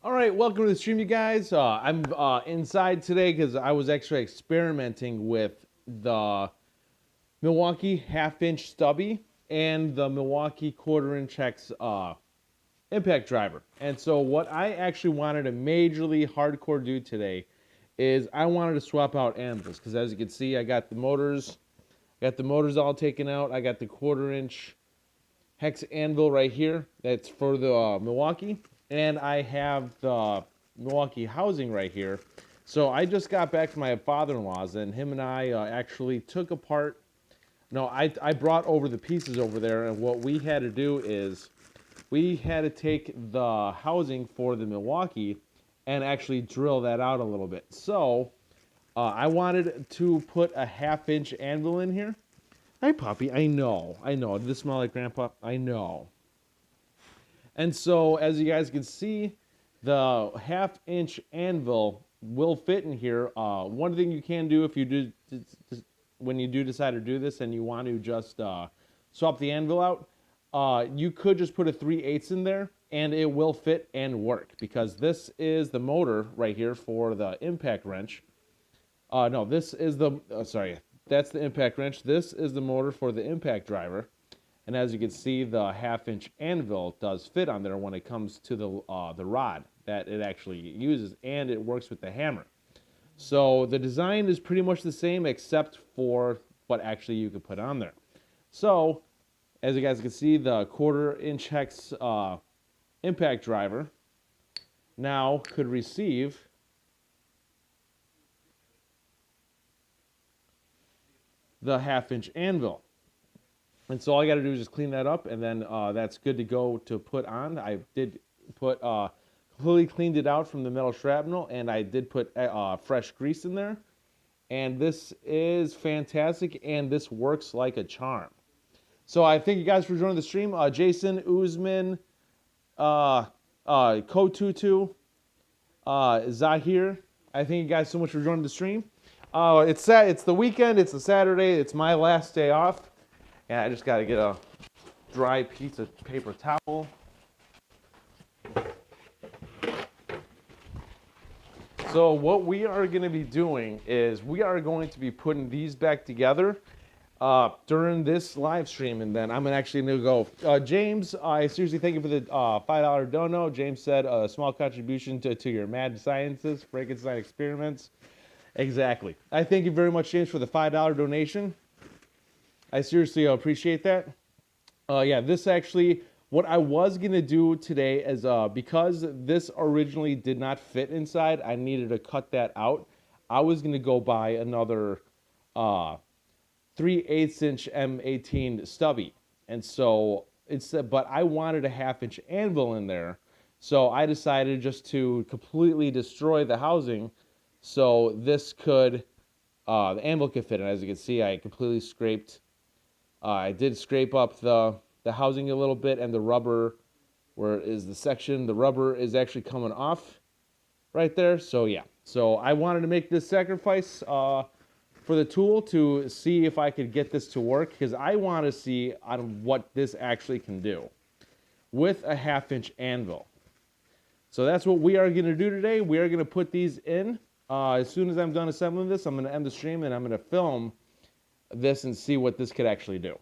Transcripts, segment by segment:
All right, welcome to the stream, you guys. I'm inside today because I was actually experimenting with the Milwaukee half-inch stubby and the Milwaukee quarter-inch hex impact driver. And so what I actually wanted to majorly hardcore do today is I wanted to swap out anvils because as you can see, I got the motors all taken out. I got the quarter-inch hex anvil right here. That's for the Milwaukee. And I have the Milwaukee housing right here. So I just got back from my father-in-law's, and him and I actually took apart. No, I brought over the pieces over there, and what we had to do is we had to take the housing for the Milwaukee and actually drill that out a little bit. So I wanted to put a half-inch anvil in here. Hi, Poppy. I know. Does this smell like Grandpa? I know. And so, as you guys can see, the half-inch anvil will fit in here. One thing you can do if you do, when you do decide to do this and you want to just swap the anvil out, you could just put a 3/8 in there, and it will fit and work because this is the motor right here for the impact wrench. No, this is the sorry, that's the impact wrench. This is the motor for the impact driver. And as you can see, the half-inch anvil does fit on there when it comes to the rod that it actually uses, and it works with the hammer. So the design is pretty much the same except for what actually you could put on there. So as you guys can see, the quarter-inch hex impact driver now could receive the half-inch anvil. And so all I got to do is just clean that up, and then that's good to go to put on. I did put, completely cleaned it out from the metal shrapnel, and I did put fresh grease in there. And this is fantastic, and this works like a charm. So I thank you guys for joining the stream. Jason, Uzman, Kotutu, Zahir, I thank you guys so much for joining the stream. It's the weekend. It's a Saturday. It's my last day off. And I just got to get a dry piece of paper towel. So what we are going to be doing is we are going to be putting these back together during this live stream. And then I'm actually going to go. James, I seriously thank you for the $5 dono. James said a small contribution to your mad sciences, Frankenstein experiments. Exactly. I thank you very much, James, for the $5 donation. I seriously appreciate that. Yeah, this actually, what I was going to do today is because this originally did not fit inside, I needed to cut that out. I was going to go buy another 3/8" M18 stubby. And so, but I wanted a half-inch anvil in there. So I decided just to completely destroy the housing so this could, the anvil could fit in. As you can see, I completely scraped. I did scrape up the housing a little bit, and the rubber, where is the section, the rubber is actually coming off right there. So yeah, so I wanted to make this sacrifice for the tool to see if I could get this to work, because I want to see what this actually can do with a half-inch anvil. So that's what we are going to do today. We are going to put these in. As soon as I'm done assembling this, I'm going to end the stream, and I'm going to film this and see what this could actually do.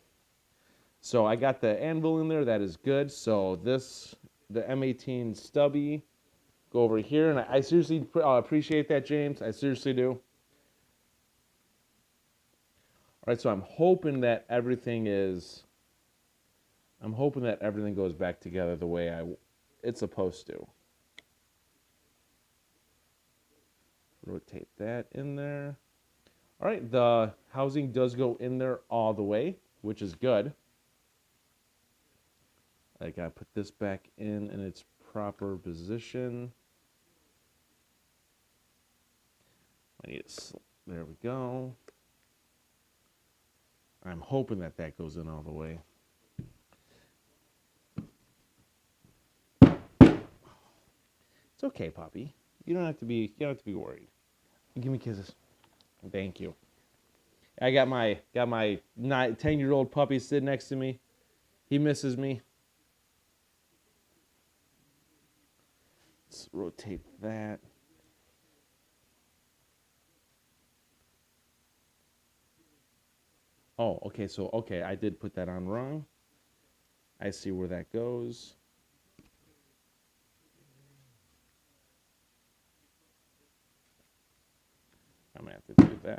So I got the anvil in there. That is good. So this, the M18 stubby, go over here. And I seriously appreciate that, James. I seriously do. All right, so I'm hoping that everything goes back together the way it's supposed to. Rotate that in there. All right, the housing does go in there all the way, which is good. I gotta put this back in its proper position. There we go. I'm hoping that goes in all the way. It's okay, Poppy. You don't have to be worried. Give me kisses. Thank you. I got my 10-year-old puppy sitting next to me. He misses me. It's rotate that. Oh, okay, so, okay, I did put that on wrong. I see where that goes. I'm going to have to do that.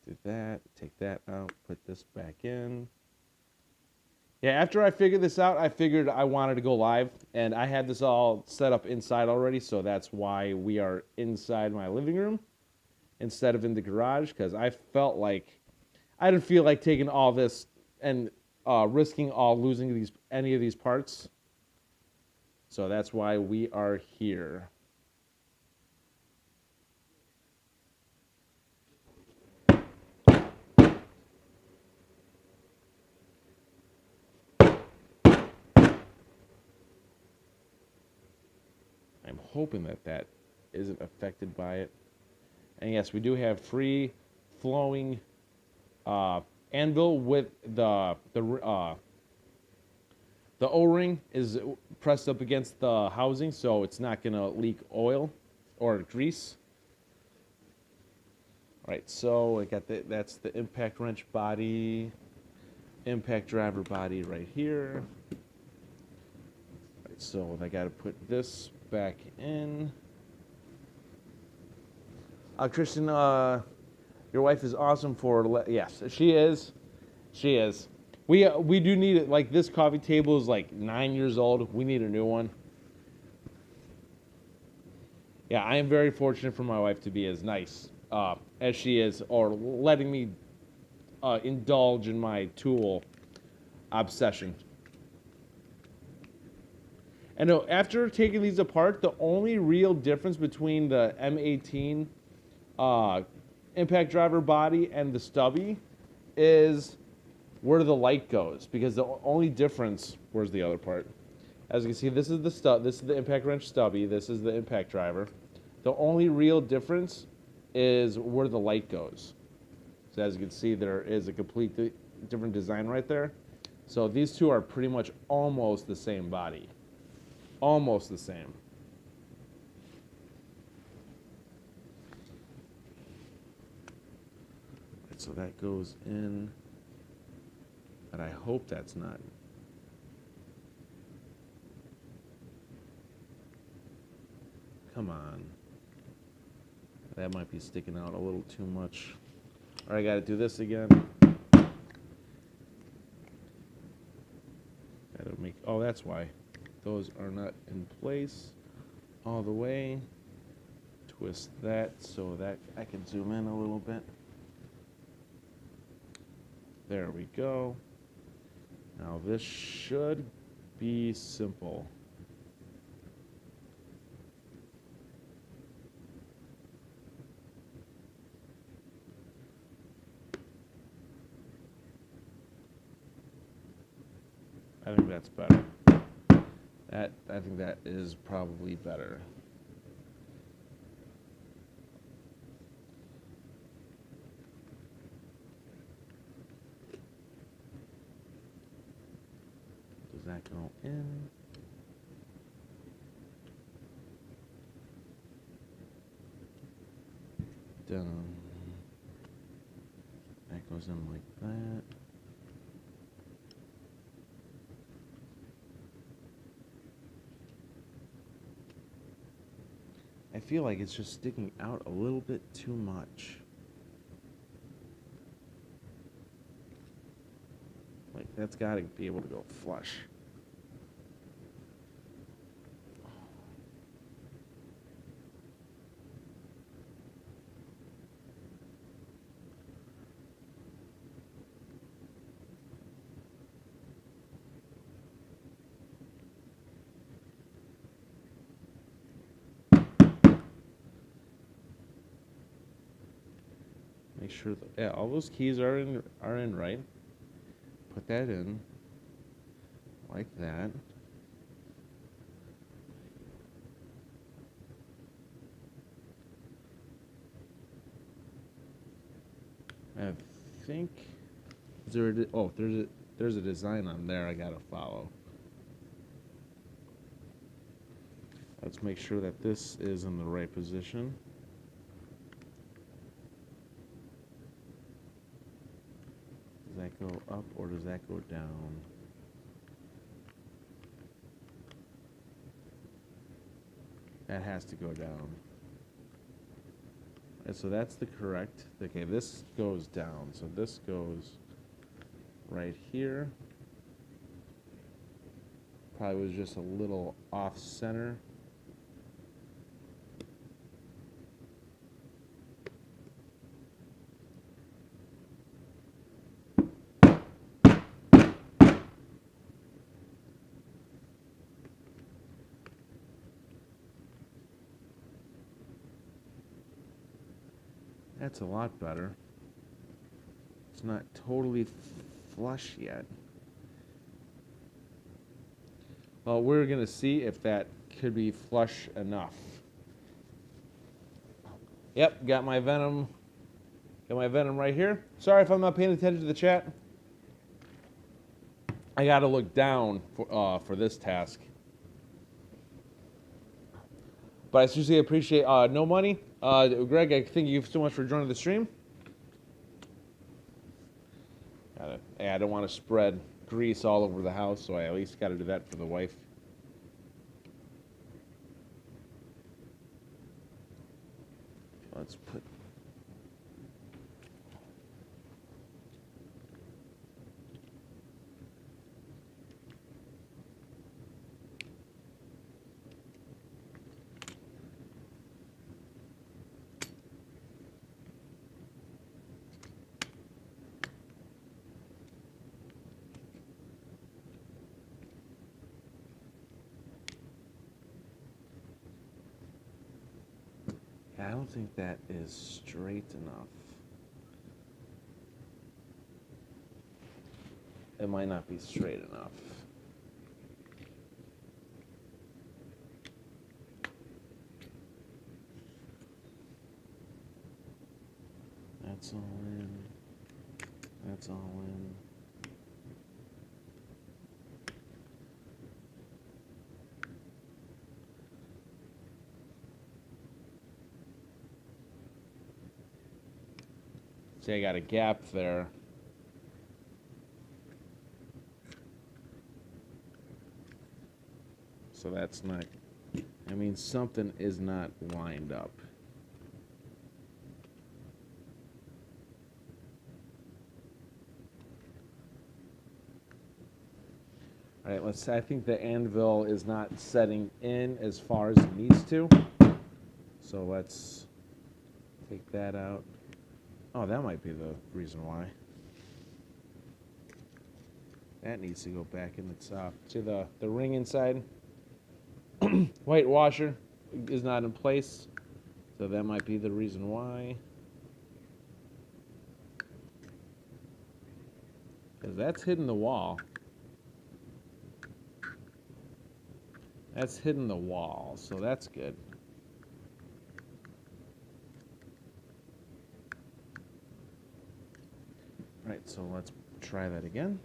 Do that, take that out, put this back in. Yeah, after I figured this out, I figured I wanted to go live, and I had this all set up inside already, so that's why we are inside my living room instead of in the garage, because I felt like I didn't feel like taking all this and risking losing any of these parts. So that's why we are here. I'm hoping that that isn't affected by it. And yes, we do have free flowing anvil with the O-ring is pressed up against the housing, so it's not going to leak oil or grease. All right, so I got that's the impact wrench body, impact driver body right here. All right, so I got to put this back in. Christian, your wife is awesome for yes, she is. She is. We do need it. Like, this coffee table is like 9 years old. We need a new one. Yeah, I am very fortunate for my wife to be as nice as she is, or letting me indulge in my tool obsession. And after taking these apart, the only real difference between the M18 impact driver body and the stubby is where the light goes, because the only difference, where's the other part? As you can see, this is the impact wrench stubby, this is the impact driver. The only real difference is where the light goes. So as you can see, there is a completely different design right there. So these two are pretty much almost the same body. Almost the same. Right, so that goes in. But I hope that's not. Come on. That might be sticking out a little too much. All right, I got to do this again. Got to make. Oh, that's why. Those are not in place all the way. Twist that so that I can zoom in a little bit. There we go. Now this should be simple. I think that's better. I think that is probably better. Does that go in? Done. That goes in like that. I feel like it's just sticking out a little bit too much. Like, that's got to be able to go flush. Make sure that, yeah, all those keys are in right. Put that in like that. I think there's a design on there I gotta follow. Let's make sure that this is in the right position. Does that go up or does that go down? That has to go down. And so that's the correct. Okay, this goes down. So this goes right here. Probably was just a little off center. That's a lot better. It's not totally flush yet. Well, we're going to see if that could be flush enough. Yep, got my venom. Got my venom right here. Sorry if I'm not paying attention to the chat. I got to look down for this task. But I seriously appreciate no money. Greg, I thank you so much for joining the stream. I don't want to spread grease all over the house, so I at least got to do that for the wife. Let's put... I don't think that is straight enough. It might not be straight enough. That's all in. That's all in. See, I got a gap there. So that's not, I mean, something is not lined up. All right, let's, I think the anvil is not setting in as far as it needs to. So let's take that out. Oh, that might be the reason why. That needs to go back in the top. See the ring inside? White washer is not in place, so that might be the reason why. Because that's hitting the wall. That's hitting the wall, so that's good. All right, so let's try that again.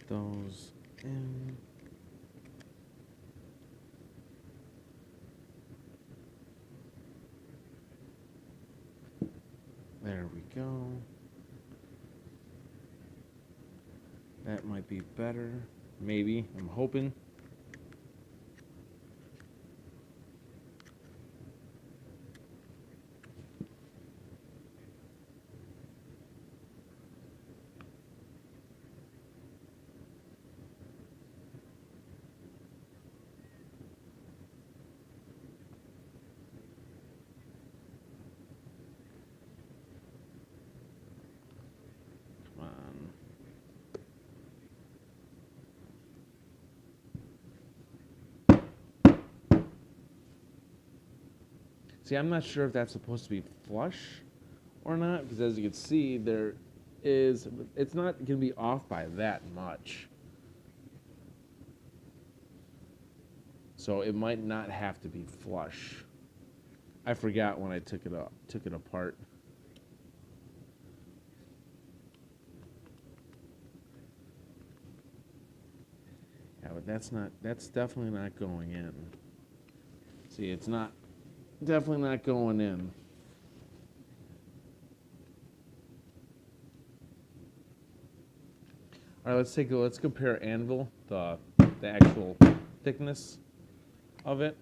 Those in. There we go. That might be better. Maybe. I'm hoping. See, I'm not sure if that's supposed to be flush or not, because as you can see, it's not going to be off by that much. So it might not have to be flush. I forgot when I took it apart. Yeah, but that's definitely not going in. See, it's definitely not going in. All right, let's compare anvil, the actual thickness of it.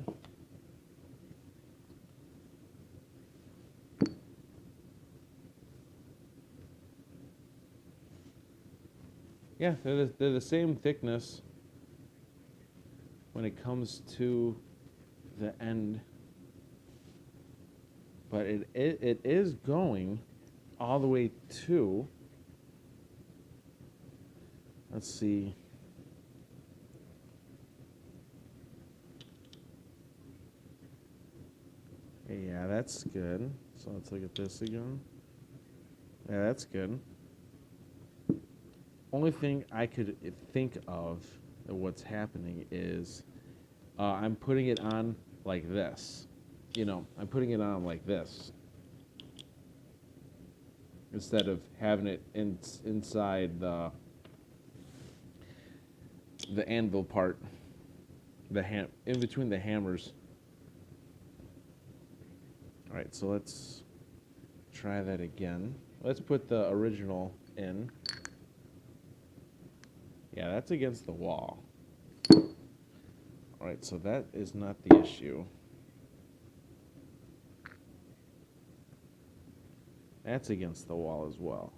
Yeah, they're the same thickness when it comes to the end, but it is going all the way to, let's see, yeah, that's good. So let's look at this again. Yeah, that's good. Only thing I could think of what's happening is I'm putting it on like this. I'm putting it on like this instead of having it inside the anvil part, in between the hammers. All right, so let's try that again. Let's put the original in. Yeah, that's against the wall. All right, so that is not the issue. That's against the wall as well.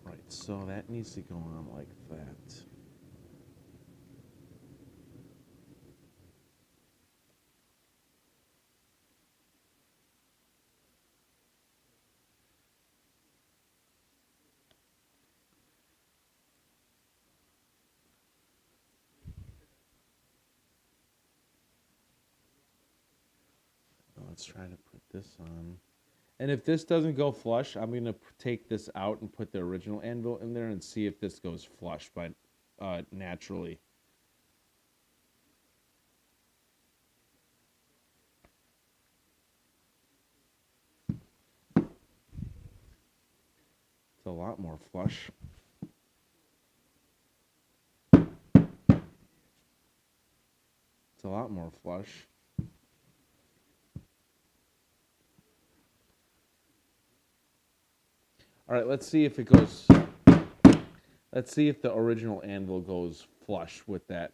All right, so that needs to go on like that. Let's try to put this on. And if this doesn't go flush, I'm going to take this out and put the original anvil in there and see if this goes flush by naturally. It's a lot more flush. It's a lot more flush. All right, let's see if it goes. Let's see if the original anvil goes flush with that.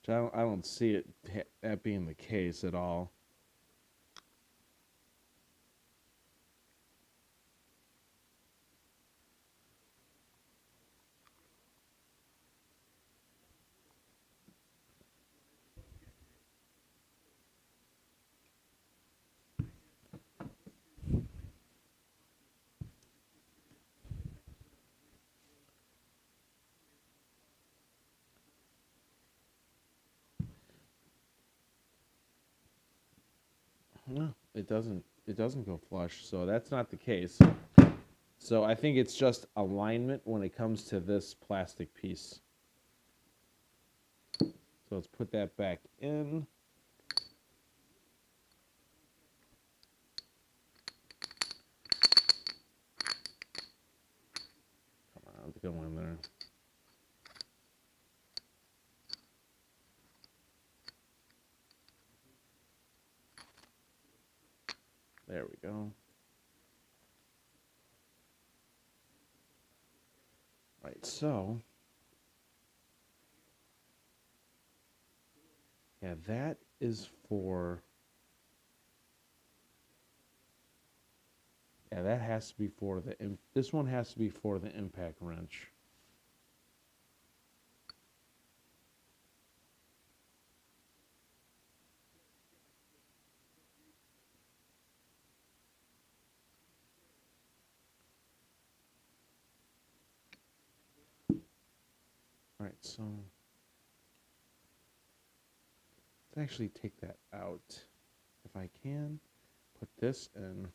I don't see that being the case at all. No, it doesn't. It doesn't go flush, so that's not the case. So I think it's just alignment when it comes to this plastic piece. So let's put that back in. Come on, let's go in there. There we go. Right, so yeah, that is for Yeah, that has to be for the. This one has to be for the impact wrench. All right, so let's actually take that out. If I can, put this in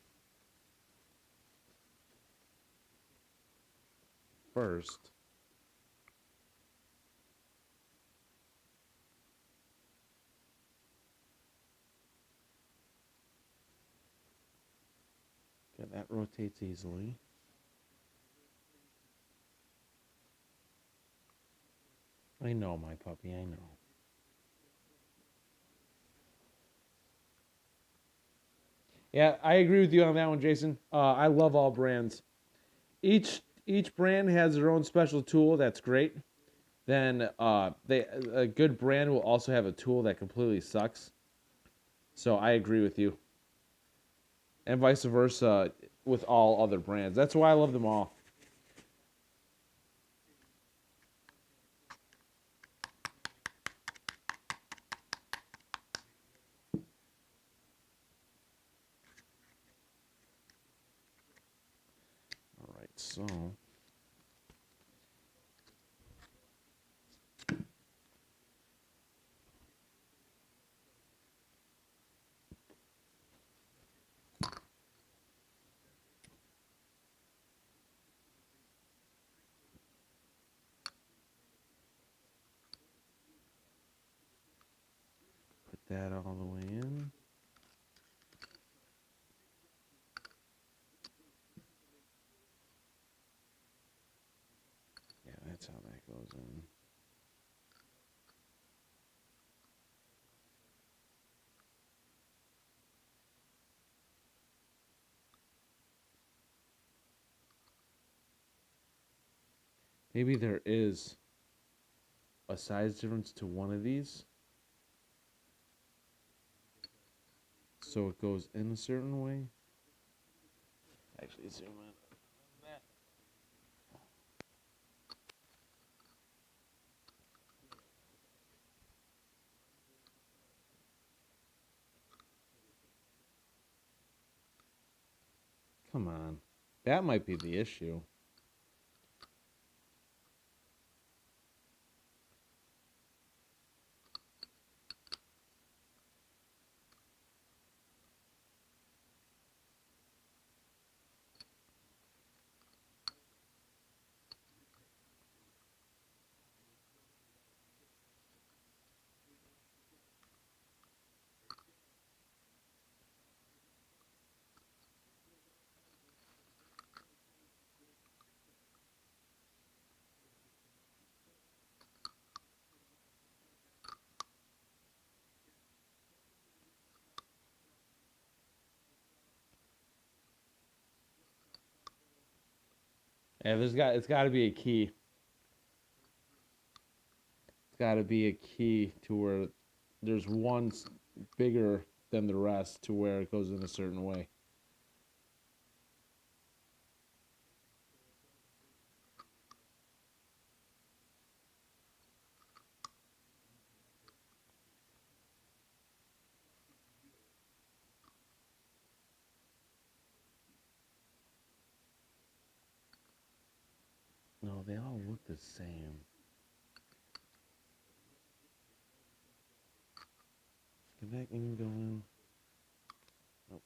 first. Okay, that rotates easily. I know, my puppy, I know. Yeah, I agree with you on that one, Jason. I love all brands. Each brand has their own special tool that's great. Then a good brand will also have a tool that completely sucks. So I agree with you, and vice versa with all other brands. That's why I love them all. All right, so put that all the way in. Yeah, that's how that goes in. Maybe there is a size difference to one of these, so it goes in a certain way. Actually, zoom in. Come on, that might be the issue. Yeah, it's got to be a key. It's got to be a key to where there's one bigger than the rest to where it goes in a certain way. No, they all look the same. Can that even go in? Nope.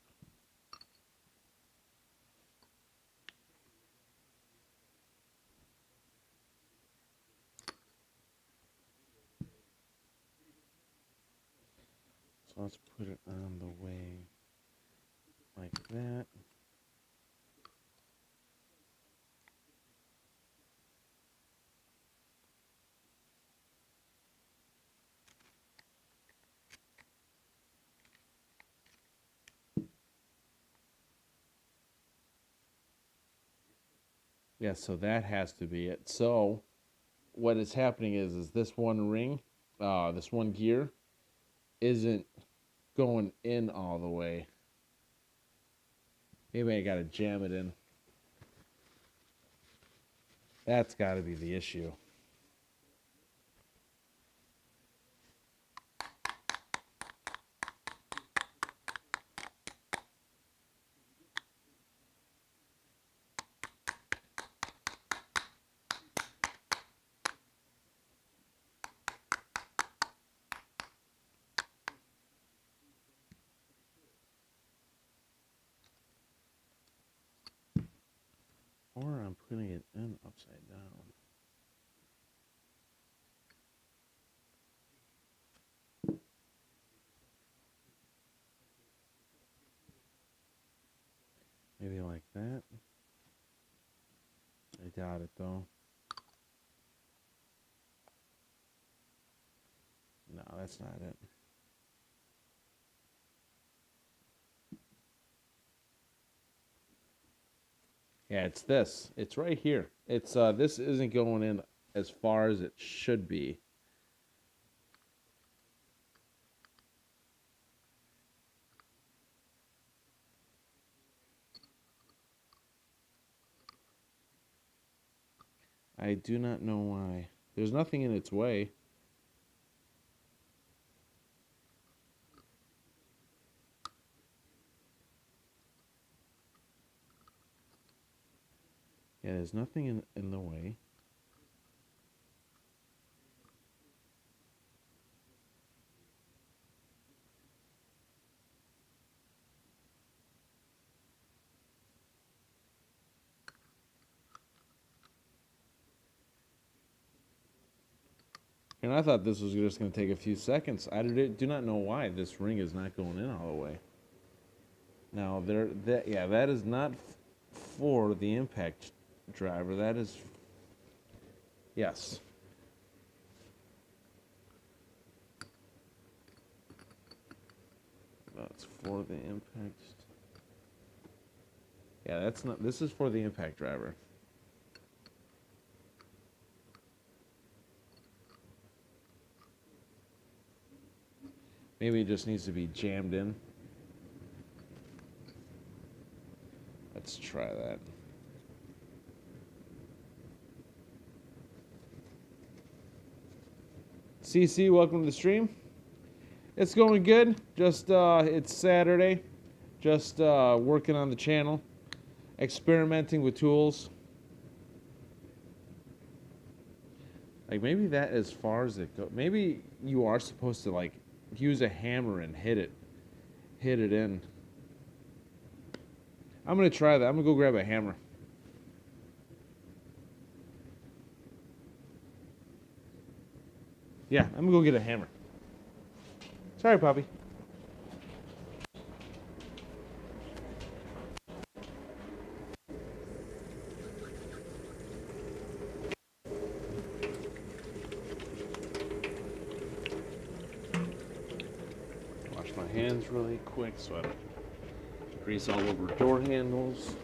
So let's put it on the way like that. Yeah, so that has to be it. So what is happening is this one ring, this one gear, isn't going in all the way. Maybe I gotta jam it in. That's gotta be the issue. Or I'm putting it in upside down. Maybe like that. I doubt it though. No, that's not it. Yeah, it's this. It's right here. It's this isn't going in as far as it should be. I do not know why. There's nothing in its way. Yeah, there's nothing in the way. And I thought this was just going to take a few seconds. I do not know why this ring is not going in all the way. Now, that is not for the impact driver. That is, yes. That's for the impact. Yeah, that's not. This is for the impact driver. Maybe it just needs to be jammed in. Let's try that. CC, welcome to the stream. It's going good. Just it's Saturday. Just working on the channel, experimenting with tools. Like maybe that as far as it goes. Maybe you are supposed to like use a hammer and hit it in. I'm gonna try that. I'm gonna go grab a hammer. Yeah, I'm gonna go get a hammer. Sorry, puppy. Wash my hands really quick so I don't grease all over door handles.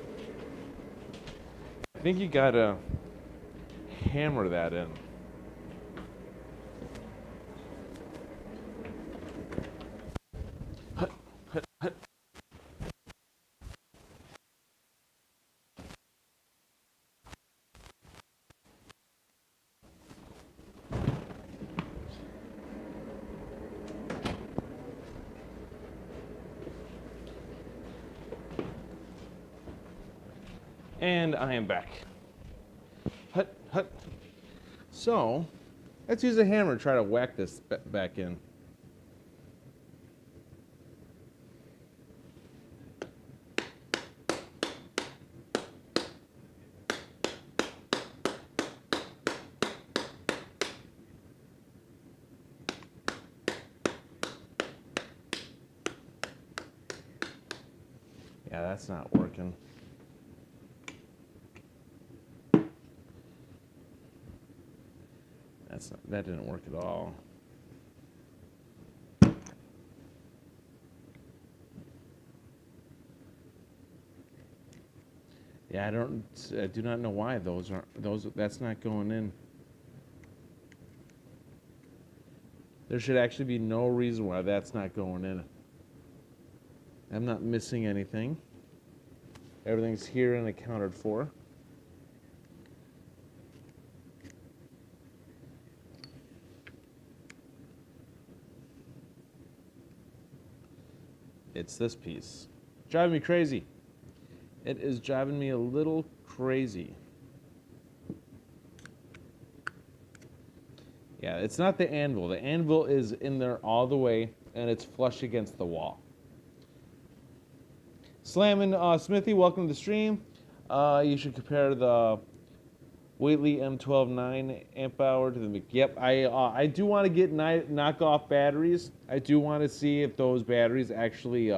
I think you gotta hammer that in. And I am back. Hut, hut. So, let's use a hammer to try to whack this back in. Yeah, that's not working. That didn't work at all. Yeah, I do not know why that's not going in. There should actually be no reason why that's not going in. I'm not missing anything. Everything's here and accounted for. It's this piece. Driving me crazy. It is driving me a little crazy. Yeah, it's not the anvil. The anvil is in there all the way, and it's flush against the wall. Slammin' Smithy, welcome to the stream. You should compare the Whately M12 9 amp hour to the Yep, I do want to get knockoff batteries. I do want to see if those batteries actually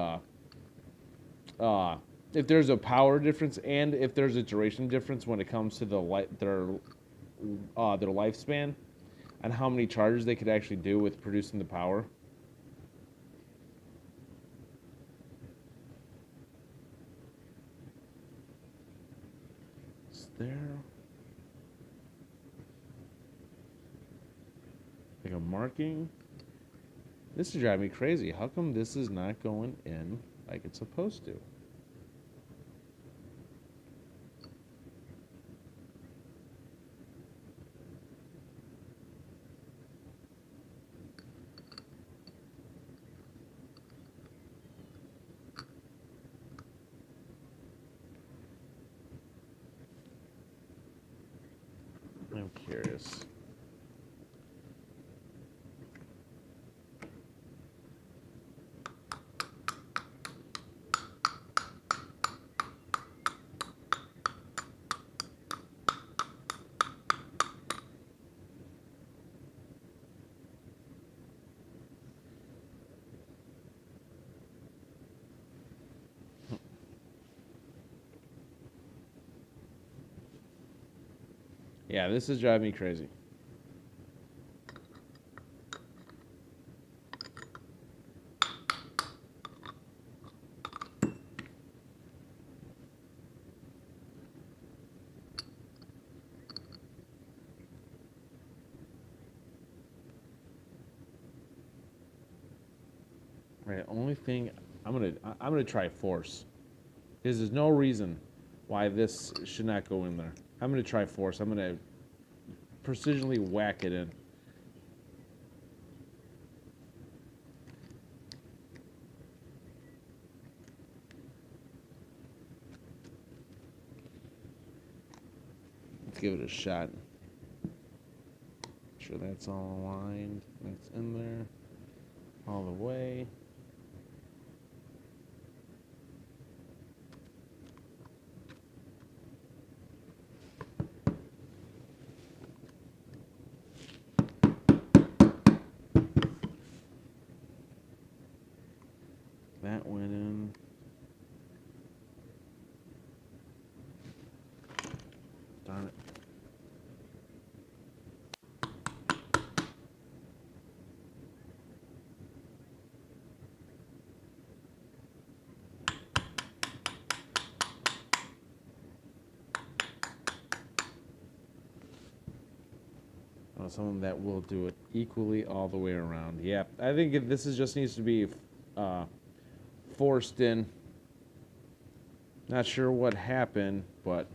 if there's a power difference and if there's a duration difference when it comes to their lifespan and how many charges they could actually do with producing the power. Is there like a marking? This is driving me crazy. How come this is not going in like it's supposed to? I'm curious. Yeah, this is driving me crazy. Right, only thing I'm gonna try force. Because there's no reason why this should not go in there. I'm gonna try force. I'm gonna precisionally whack it in. Let's give it a shot. Make sure that's all aligned. That's in there all the way. That went in. Darn it. Someone that will do it equally all the way around. Yeah, I think this just needs to be forced in. Not sure what happened, but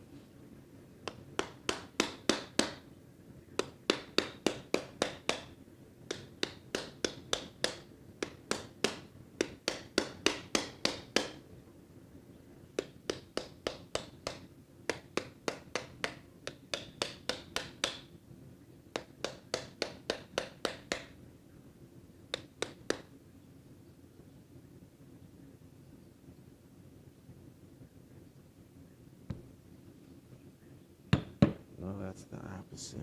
no, that's the opposite.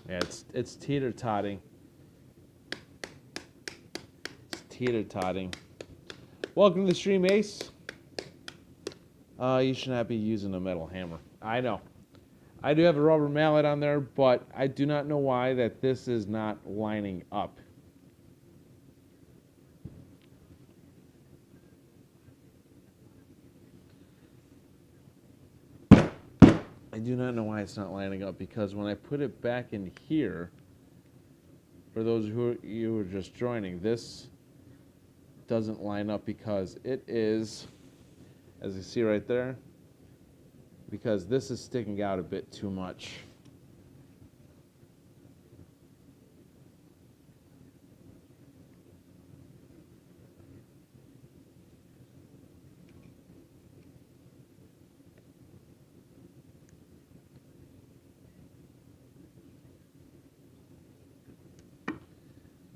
Yeah, it's teeter-totting. It's teeter-totting. Welcome to the stream, Ace. You should not be using a metal hammer. I know. I do have a rubber mallet on there, but I do not know why that this is not lining up. I do not know why it's not lining up, because when I put it back in here, for those who you were just joining, this doesn't line up because it is, as you see right there, because this is sticking out a bit too much.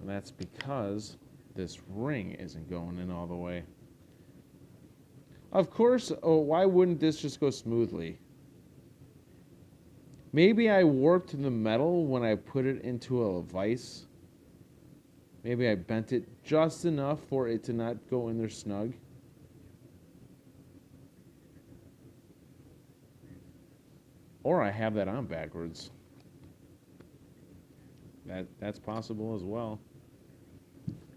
And that's because this ring isn't going in all the way. Of course, why wouldn't this just go smoothly? Maybe I warped the metal when I put it into a vise. Maybe I bent it just enough for it to not go in there snug. Or I have that on backwards. That's possible as well.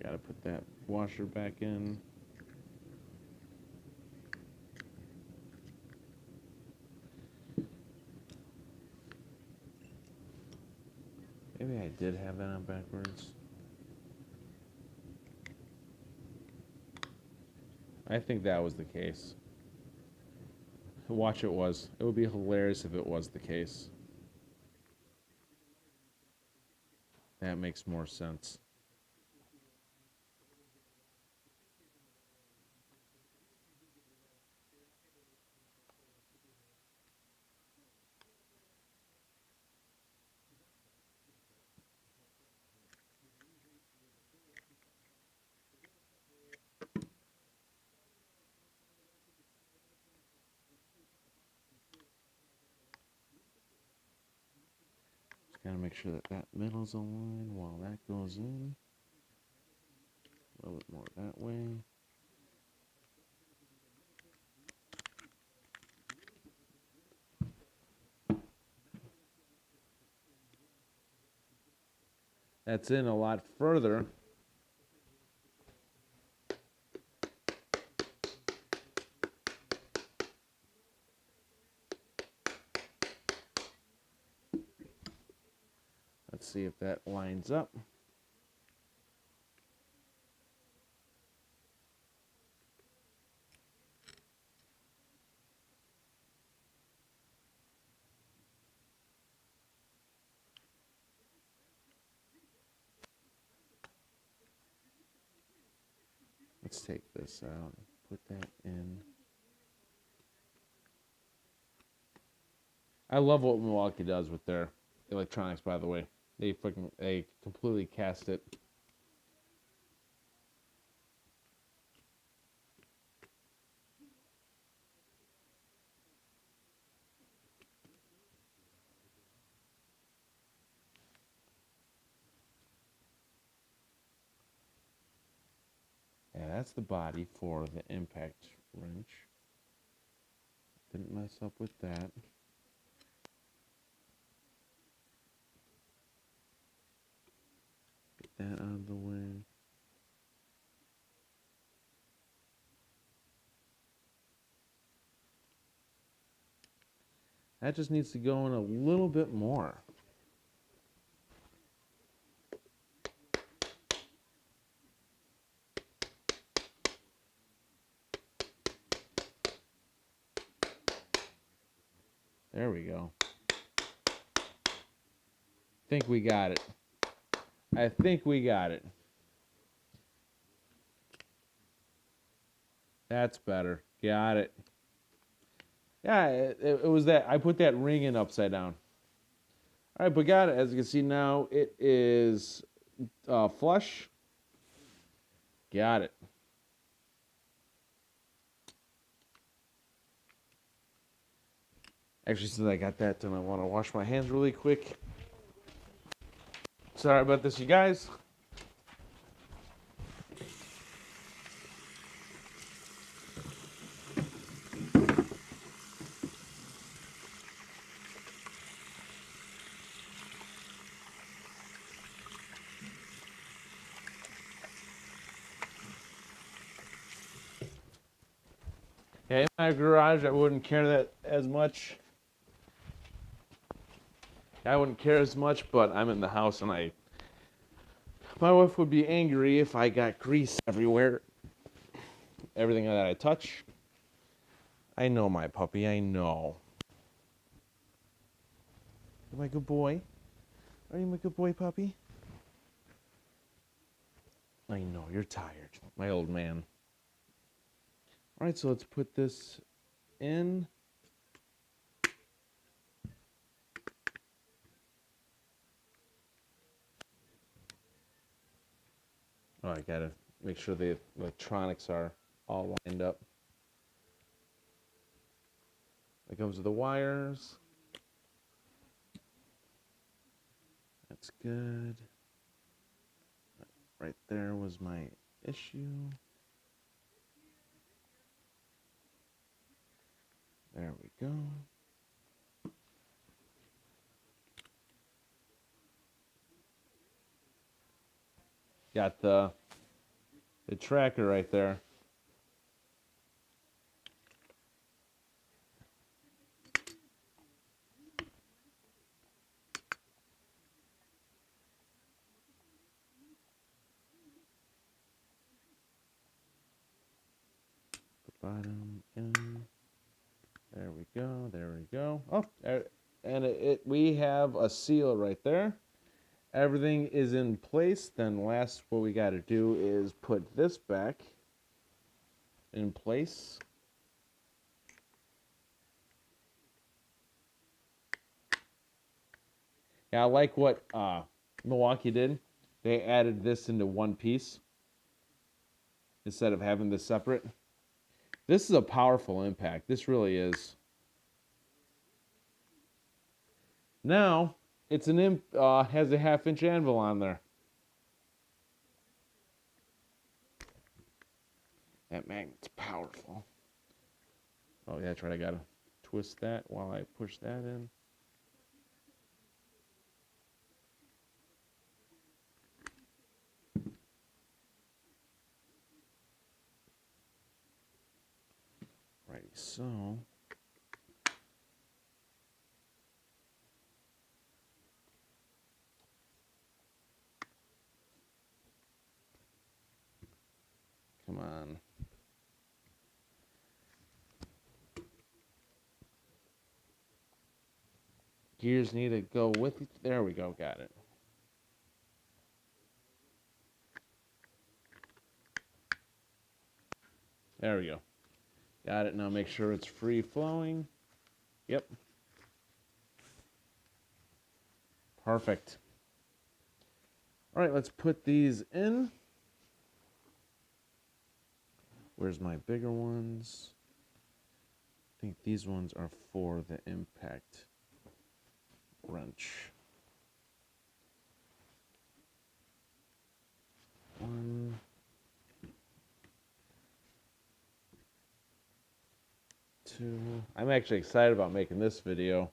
Gotta put that washer back in. Maybe I did have that on backwards. I think that was the case. Watch, it was. It would be hilarious if it was the case. That makes more sense. Gotta make sure that that middle's aligned while that goes in. A little bit more that way. That's in a lot further. Let's see if that lines up. Let's take this out, put that in. I love what Milwaukee does with their electronics, by the way. They completely cast it. Yeah, that's the body for the impact wrench. Didn't mess up with that. Get that out of the way. That just needs to go in a little bit more. There we go. Think we got it. I think we got it. That's better. Got it. Yeah, it was that. I put that ring in upside down. All right, but got it. As you can see now, it is flush. Got it. Actually, since I got that done, I want to wash my hands really quick. Sorry about this, you guys. Yeah, in my garage, I wouldn't care that as much. I wouldn't care as much, but I'm in the house and my wife would be angry if I got grease everywhere. Everything that I touch. I know, my puppy, I know. Am I a good boy? Are you my good boy, puppy? I know, you're tired, my old man. All right, so let's put this in. Oh, I gotta make sure the electronics are all lined up. That comes with the wires. That's good. Right there was my issue. There we go. Got the tracker right there. Bottom in. There we go. There we go. Oh, and we have a seal right there. Everything is in place. Then last, what we got to do is put this back in place. Yeah, I like what Milwaukee did. They added this into one piece instead of having this separate. This is a powerful impact. This really is. Now, it's has a 1/2-inch anvil on there. That magnet's powerful. Oh, yeah, that's right. I got to twist that while I push that in. Righty, so. Come on. Gears need to go with it. There we go. Got it. There we go. Got it. Now make sure it's free flowing. Yep. Perfect. All right, let's put these in. Where's my bigger ones? I think these ones are for the impact wrench. 1, 2. I'm actually excited about making this video.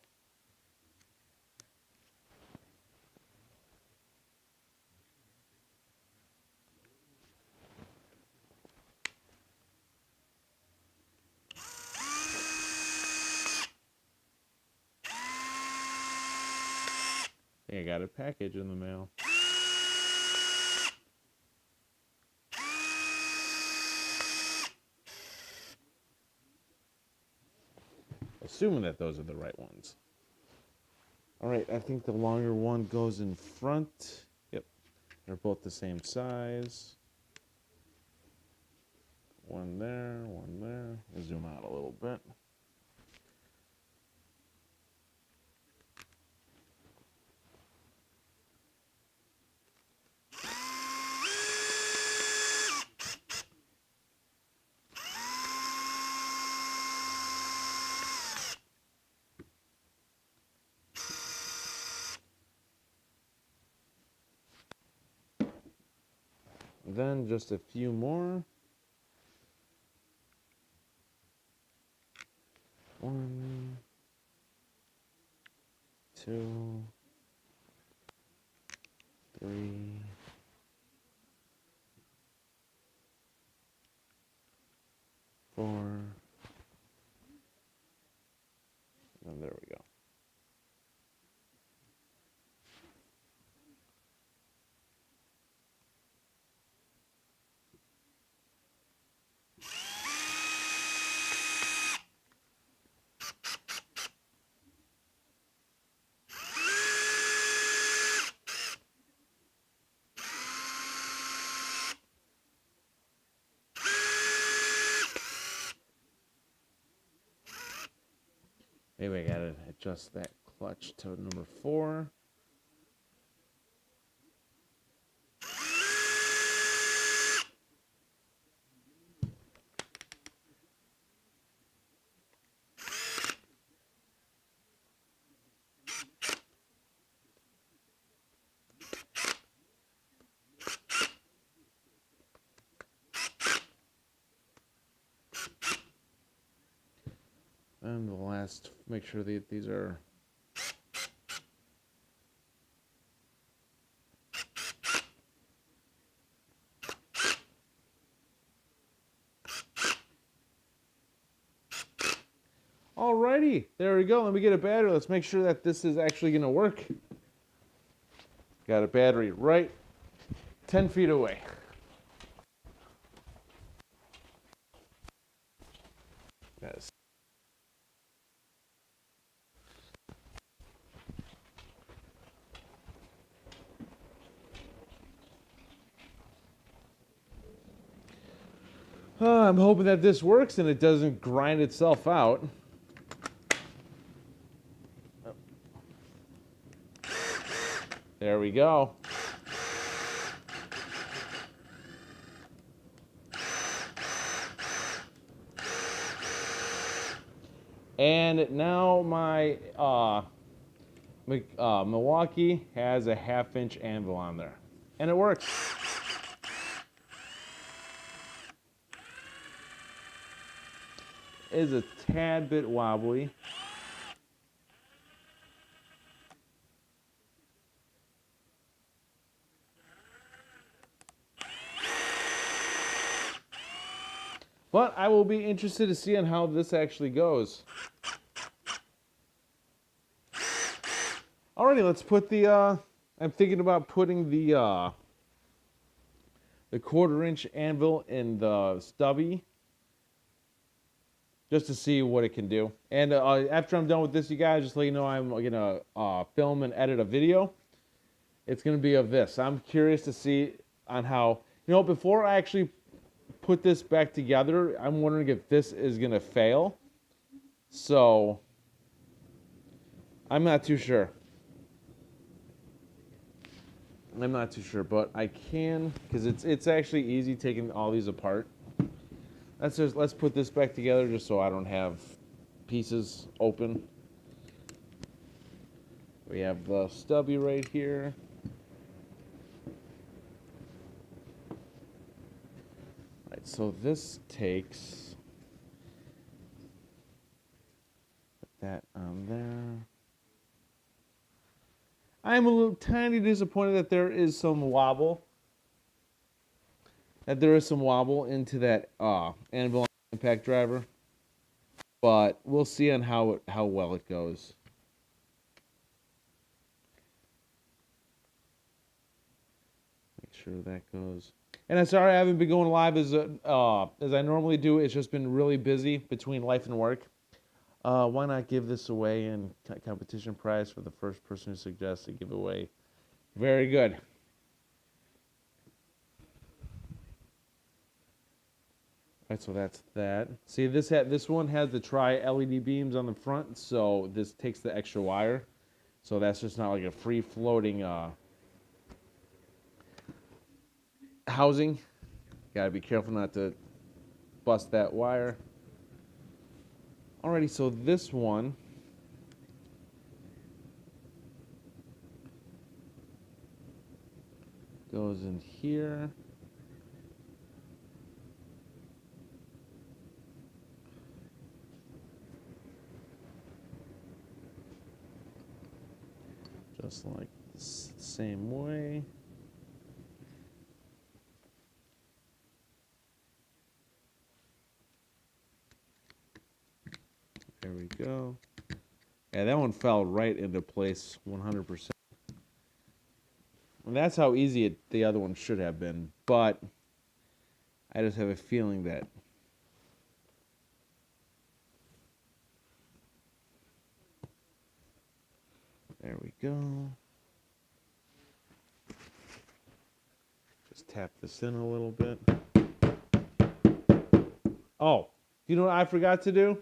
I think I got a package in the mail. Assuming that those are the right ones. All right, I think the longer one goes in front. Yep, they're both the same size. One there, one there. We'll zoom out a little bit. Then just a few more. 1, 2, 3, 4. And there we go. Maybe I gotta adjust that clutch to number 4. And the last, make sure that these are alrighty. There we go. Let me get a battery. Let's make sure that this is actually going to work. Got a battery right 10 feet away. Yes. I'm hoping that this works and it doesn't grind itself out. There we go. And now my Milwaukee has a 1/2-inch anvil on there. And it works. It is a tad bit wobbly. But I will be interested to see on how this actually goes. Alrighty, let's put the, I'm thinking about putting the 1/4-inch anvil in the stubby just to see what it can do. And after I'm done with this, you guys, just let you know I'm going to film and edit a video. It's going to be of this. I'm curious to see on how, before I actually put this back together, I'm wondering if this is going to fail. So, I'm not too sure. I'm not too sure, but I can, because it's actually easy taking all these apart. Let's put this back together just so I don't have pieces open. We have the stubby right here. Right, so this takes, put that on there. I'm a little tiny disappointed that there is some wobble. Into that anvil impact driver, but we'll see on how well it goes. Make sure that goes. And I'm sorry I haven't been going live as I normally do. It's just been really busy between life and work. Why not give this away in competition prize for the first person who suggests a giveaway? Very good. Right, so that's that. See, this one has the tri-LED beams on the front, so this takes the extra wire. So that's just not like a free-floating housing. Gotta be careful not to bust that wire. Alrighty, so this one goes in here. Just like this, same way. There we go. Yeah, that one fell right into place 100%. And that's how easy the other one should have been. But I just have a feeling that there we go. Just tap this in a little bit. Oh, you know what I forgot to do?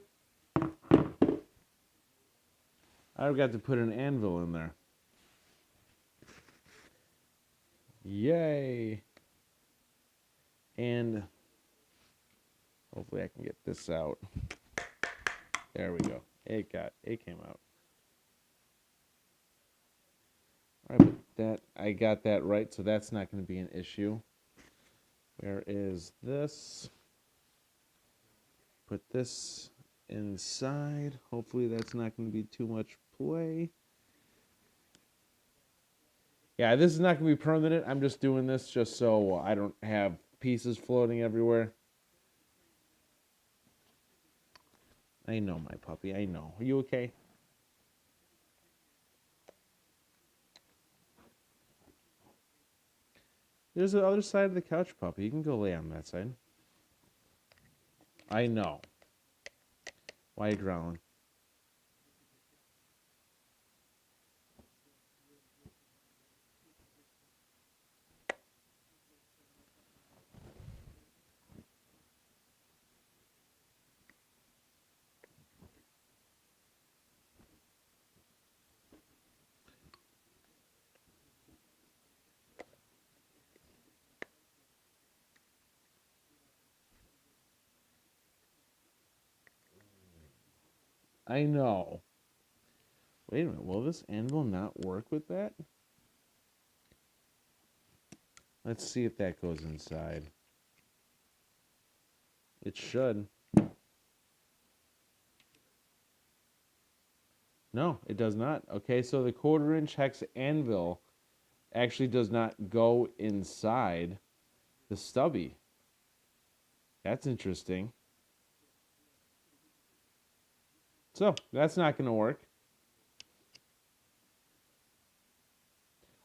I got to put an anvil in there. Yay. And hopefully I can get this out. There we go. It came out. All right, but I got that right, so that's not going to be an issue. Where is this? Put this inside. Hopefully that's not going to be too much play. Yeah, this is not going to be permanent. I'm just doing this just so I don't have pieces floating everywhere. I know, my puppy. I know. Are you okay? There's the other side of the couch, puppy. You can go lay on that side. I know. Why are you growling? I know. Wait a minute. Will this anvil not work with that? Let's see if that goes inside. It should. No, it does not. Okay, so the 1/4-inch hex anvil actually does not go inside the stubby. That's interesting. So, that's not going to work.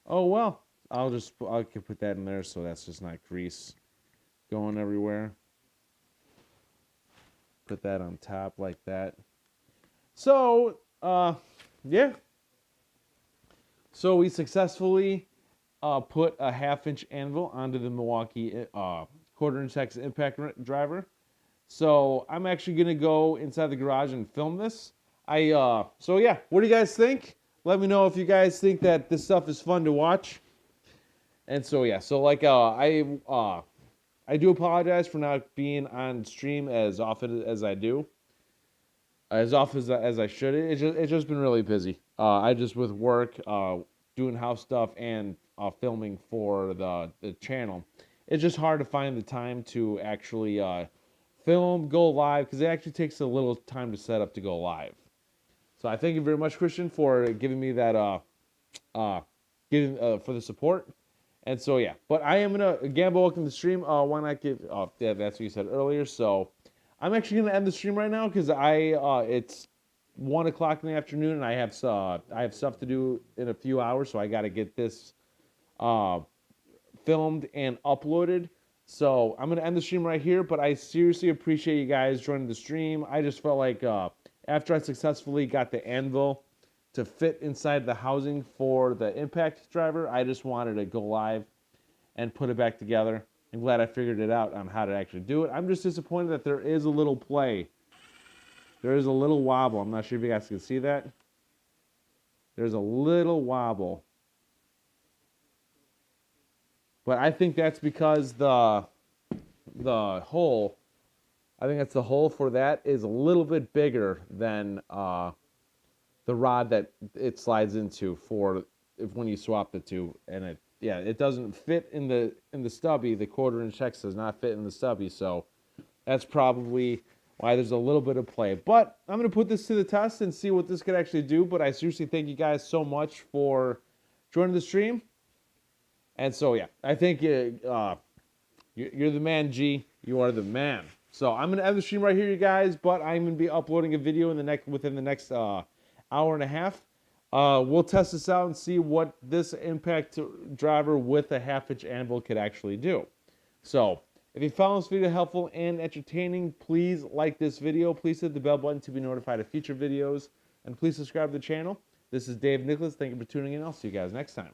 Oh, well. I can put that in there so that's just not grease going everywhere. Put that on top like that. So, yeah. So we successfully put a 1/2-inch anvil onto the Milwaukee 1/4-inch hex impact driver. So I'm actually gonna go inside the garage and film this. So yeah, what do you guys think? Let me know if you guys think that this stuff is fun to watch. And so yeah, so like I do apologize for not being on stream as often as I do, as often as I should. It's just been really busy. I just with work, doing house stuff and filming for the channel. It's just hard to find the time to actually film, go live, because it actually takes a little time to set up to go live. So I thank you very much, Christian, for giving me that, for the support. And so yeah, but I am gonna Gamble, welcome to the stream. Why not give? Oh, yeah, that's what you said earlier. So I'm actually gonna end the stream right now because it's 1 o'clock in the afternoon and I have stuff to do in a few hours, so I got to get this filmed and uploaded. So I'm gonna end the stream right here. But I seriously appreciate you guys joining the stream. I just felt like after I successfully got the anvil to fit inside the housing for the impact driver, I just wanted to go live and put it back together. I'm glad I figured it out on how to actually do it. I'm just disappointed that there is a little play. There is a little wobble. I'm not sure if you guys can see that. There's a little wobble. But I think that's because the hole, I think that's the hole for that is a little bit bigger than the rod that it slides into for when you swap the two, and it doesn't fit in the stubby. The 1/4-inch hex does not fit in the stubby, so that's probably why there's a little bit of play. But I'm gonna put this to the test and see what this could actually do. But I seriously thank you guys so much for joining the stream. And so yeah, I think you're the man, G. You are the man. So I'm gonna end the stream right here, you guys. But I'm gonna be uploading a video within the next hour and a half. We'll test this out and see what this impact driver with a 1/2-inch anvil could actually do. So if you found this video helpful and entertaining, please like this video. Please hit the bell button to be notified of future videos. And please subscribe to the channel. This is Dave Nicholas. Thank you for tuning in. I'll see you guys next time.